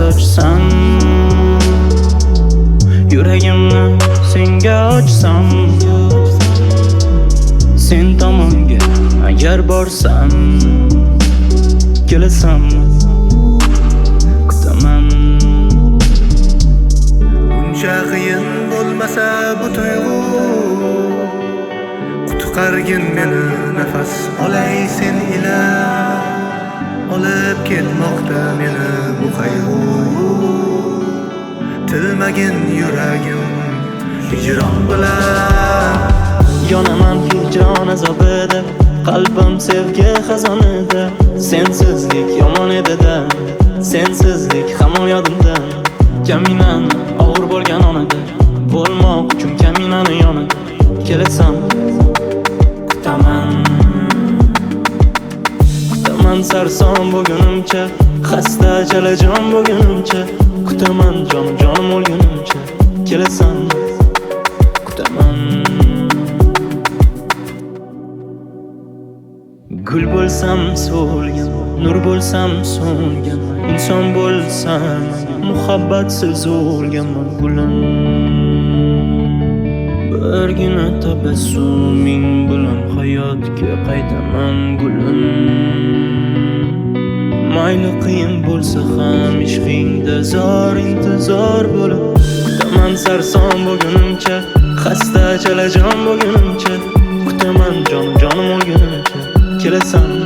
ochsam, yuragimni senga ochsam, sen tomonga agar borsam, kelasanmi? Kutaman. Buncha qiyin bo'lmasa bu tuyg'u, qutqargin meni nafas olay sen ila, olib ketmoqda meni bu qayg'u. Tilmagin yuragim hijron bilan, yonaman hijron azobida, qalbim sevgi xazonida. Sensizlik yomon edi-da, sensizlik hamon yodimda. Kaminani og'ir bo'lgan onada, bo'lmoq uchun kaminani yonida. Kelasan, kutaman. Kutaman sarson bo'lgunimcha, xasta jalajon bo'lgunimcha. Kutaman jonim o'lgunimcha. Kelasan, kutaman. Gul bo'lsam so'lgan, nur bo'lsam so'ngan, inson bo'lsam muhabbatsiz o'lganman gulim. Birgina tabassuming bilan hayotga qaytaman gulim. Mayli qiyin bo'lsa ham ishqingda zor intizor bo'lib, kutaman sarson bo'lgunimcha, xasta jalajon bo'lgunimcha. Kutaman jonim o'lgunimcha. Kelasan.